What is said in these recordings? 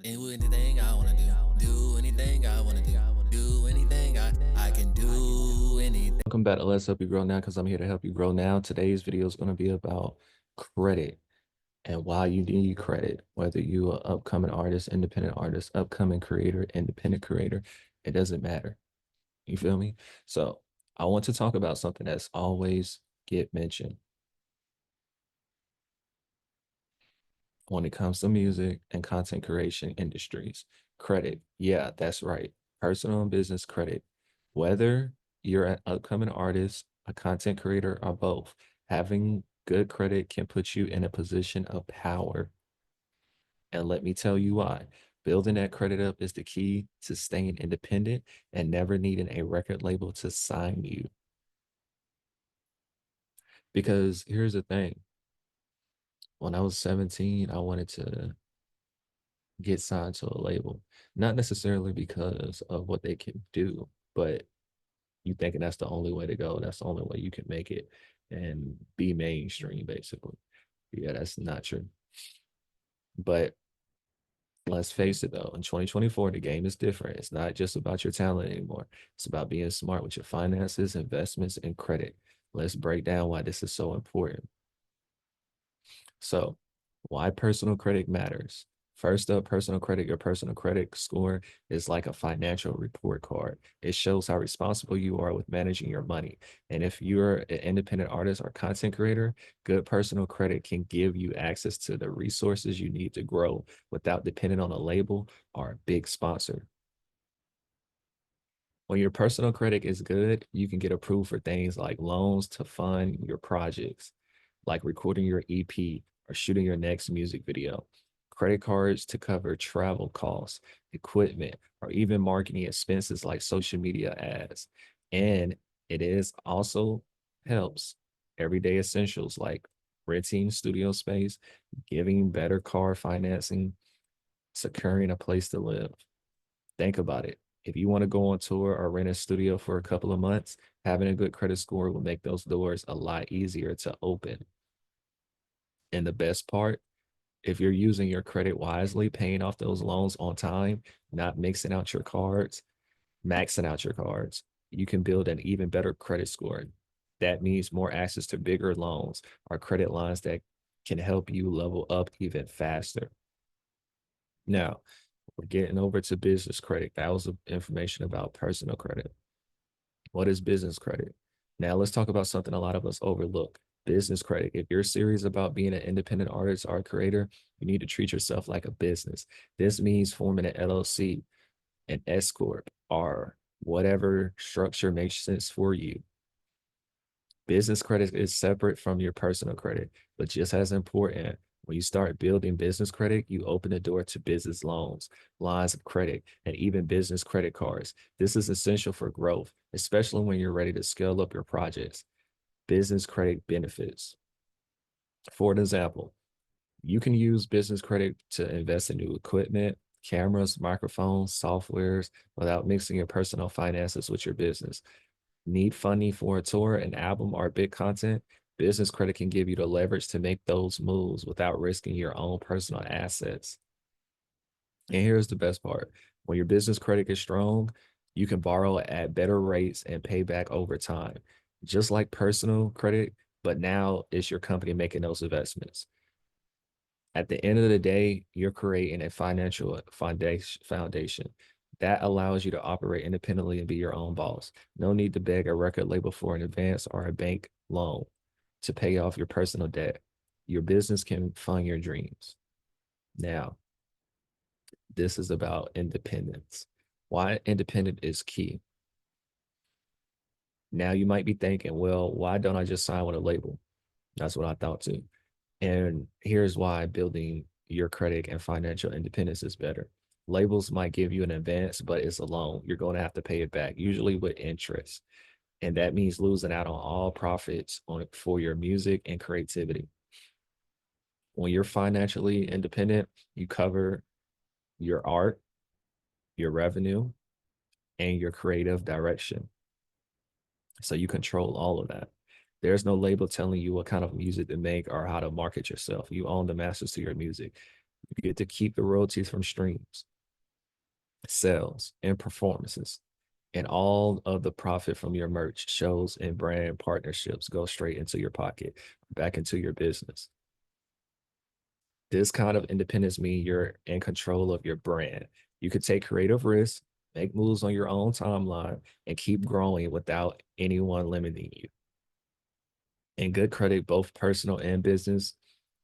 Do anything I wanna do. Do anything I wanna do. Do anything I can do anything. Welcome back to Let's Help You Grow Now, because I'm here to help you grow now. Today's video is going to be about credit and why you need credit, whether you are upcoming artist, independent artist, upcoming creator, independent creator, it doesn't matter. You feel me? So I want to talk about something that's always get mentioned when it comes to music and content creation industries. Credit. Yeah, that's right. Personal and business credit. Whether you're an upcoming artist, a content creator, or both, having good credit can put you in a position of power. And let me tell you why. Building that credit up is the key to staying independent and never needing a record label to sign you. Because here's the thing. When I was 17, I wanted to get signed to a label, not necessarily because of what they can do, but you thinking that's the only way to go. That's the only way you can make it and be mainstream, basically. Yeah, that's not true. But let's face it, though, in 2024, the game is different. It's not just about your talent anymore. It's about being smart with your finances, investments, and credit. Let's break down why this is so important. So, why personal credit matters. First up, personal credit. Your personal credit score is like a financial report card. It shows how responsible you are with managing your money. And if you're an independent artist or content creator, good personal credit can give you access to the resources you need to grow without depending on a label or a big sponsor. When your personal credit is good, you can get approved for things like loans to fund your projects, like recording your EP or shooting your next music video, credit cards to cover travel costs, equipment, or even marketing expenses like social media ads. And it is also helps everyday essentials like renting studio space, giving better car financing, securing a place to live. Think about it. If you want to go on tour or rent a studio for a couple of months, having a good credit score will make those doors a lot easier to open. And the best part, if you're using your credit wisely, paying off those loans on time, not mixing out your cards, maxing out your cards, you can build an even better credit score. That means more access to bigger loans or credit lines that can help you level up even faster. Now, we're getting over to business credit. That was the information about personal credit. What is business credit? Now let's talk about something a lot of us overlook. Business credit. If you're serious about being an independent artist or creator, you need to treat yourself like a business. This means forming an LLC, an S corp, or whatever structure makes sense for you. Business credit is separate from your personal credit, but just as important. When you start building business credit, you open the door to business loans, lines of credit, and even business credit cards. This is essential for growth, especially when you're ready to scale up your projects. Business credit benefits. For an example, you can use business credit to invest in new equipment, cameras, microphones, softwares without mixing your personal finances with your business. Need funding for a tour, an album, or big content? Business credit can give you the leverage to make those moves without risking your own personal assets. And here's the best part. When your business credit is strong, you can borrow at better rates and pay back over time, just like personal credit, but now it's your company making those investments. At the end of the day, you're creating a financial foundation that allows you to operate independently and be your own boss. No need to beg a record label for an advance or a bank loan to pay off your personal debt. Your business can fund your dreams. Now, this is about independence. Why independent is key. Now, you might be thinking, well, why don't I just sign with a label? That's what I thought too. And here's why building your credit and financial independence is better. Labels might give you an advance, but it's a loan. You're going to have to pay it back, usually with interest. And that means losing out on all profits on for your music and creativity. When you're financially independent, you cover your art, your revenue, and your creative direction. So you control all of that. There's no label telling you what kind of music to make or how to market yourself. You own the masters to your music. You get to keep the royalties from streams, sales, and performances. And all of the profit from your merch, shows, and brand partnerships go straight into your pocket, back into your business. This kind of independence means you're in control of your brand. You could take creative risks, make moves on your own timeline, and keep growing without anyone limiting you. And good credit, both personal and business,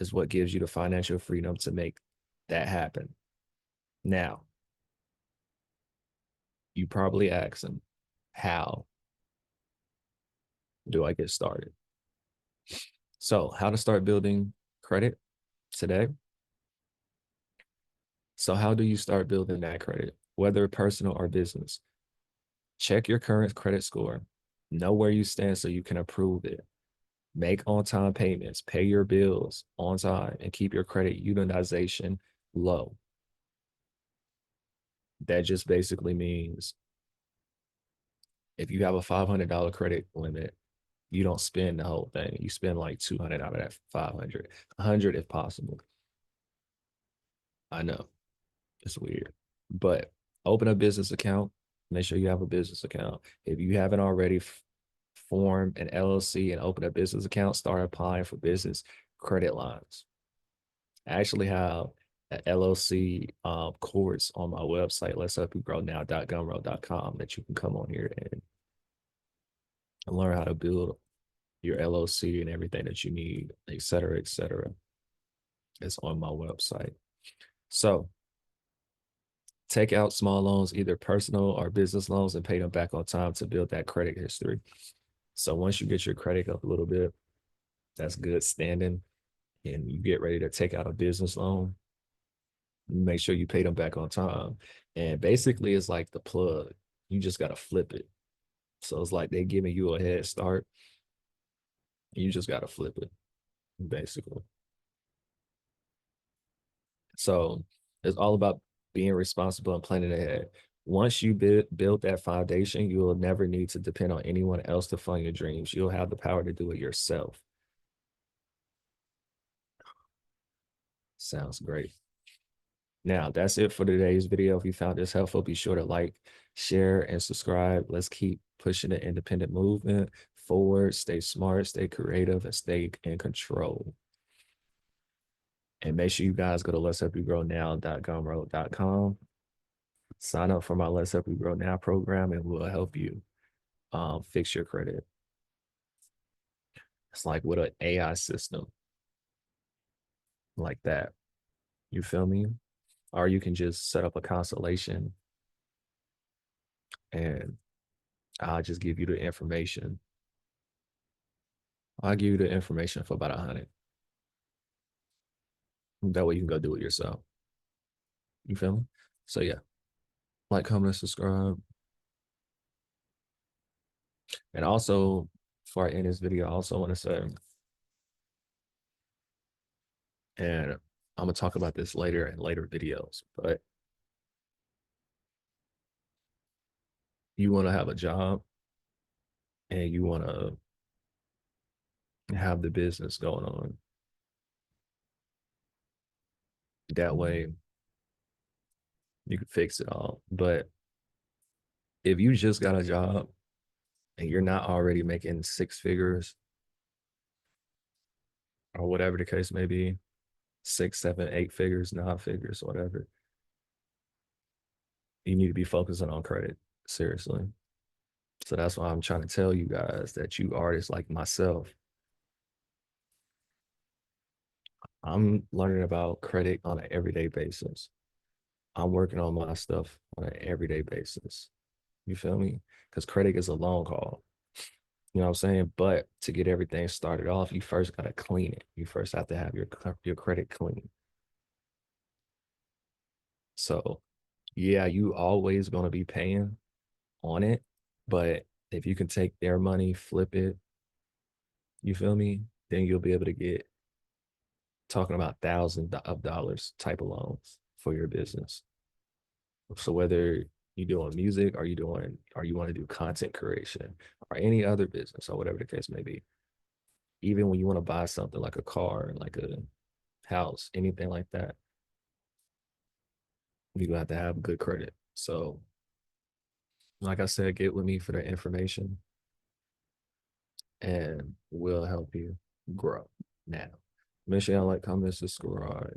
is what gives you the financial freedom to make that happen. Now, you probably ask them, how do I get started? So, how to start building credit today? So, how do you start building that credit, whether personal or business? Check your current credit score, know where you stand so you can approve it. Make on time payments, pay your bills on time, and keep your credit utilization low. That just basically means if you have a $500 credit limit, you don't spend the whole thing. You spend like 200 out of that 500, 100 if possible. I know it's weird, but open a business account. Make sure you have a business account. If you haven't already formed an LLC and open a business account, start applying for business credit lines. I actually have an LLC course on my website, let's help you grow now.gumroad.com, that you can come on here and learn how to build your LLC and everything that you need, et cetera, et cetera. It's on my website. So take out small loans, either personal or business loans, and pay them back on time to build that credit history. So once you get your credit up a little bit, that's good standing, and you get ready to take out a business loan, you make sure you pay them back on time. And basically, it's like the plug. You just got to flip it. So it's like they're giving you a head start. You just got to flip it, basically. So it's all about being responsible and planning ahead. Once you build that foundation, you will never need to depend on anyone else to fund your dreams. You'll have the power to do it yourself. Sounds great. Now, that's it for today's video. If you found this helpful, be sure to like, share, and subscribe. Let's keep pushing the independent movement forward. Stay smart, stay creative, and stay in control. And make sure you guys go to let's help you grow now.gumroad.com. Sign up for my Let's Help You Grow Now program, and we'll help you fix your credit. It's like with an AI system like that. You feel me? Or you can just set up a constellation and I'll just give you the information. I'll give you the information for about 100. That way you can go do it yourself. You feel me? So yeah, like, comment, and subscribe. And also, before I end this video, I also want to say, and I'm gonna talk about this later in later videos, but you want to have a job and you want to have the business going on. That way you can fix it all. But if you just got a job and you're not already making 6 figures or whatever the case may be, 6, 7, 8 figures, 9 figures, whatever, you need to be focusing on credit, seriously. So that's why I'm trying to tell you guys that you artists like myself, I'm learning about credit on an everyday basis. I'm working on my stuff on an everyday basis. You feel me? Because credit is a long haul. You know what I'm saying? But to get everything started off, you first got to clean it. You first have to have your credit clean. So yeah, you always going to be paying on it. But if you can take their money, flip it, you feel me? Then you'll be able to get, talking about thousands of dollars type of loans for your business. So whether you're doing music or you want to do content creation or any other business or whatever the case may be, even when you want to buy something like a car, like a house, anything like that, You have to have good credit. So, like I said, get with me for the information and we'll help you grow. Now, make sure y'all like, comment, subscribe.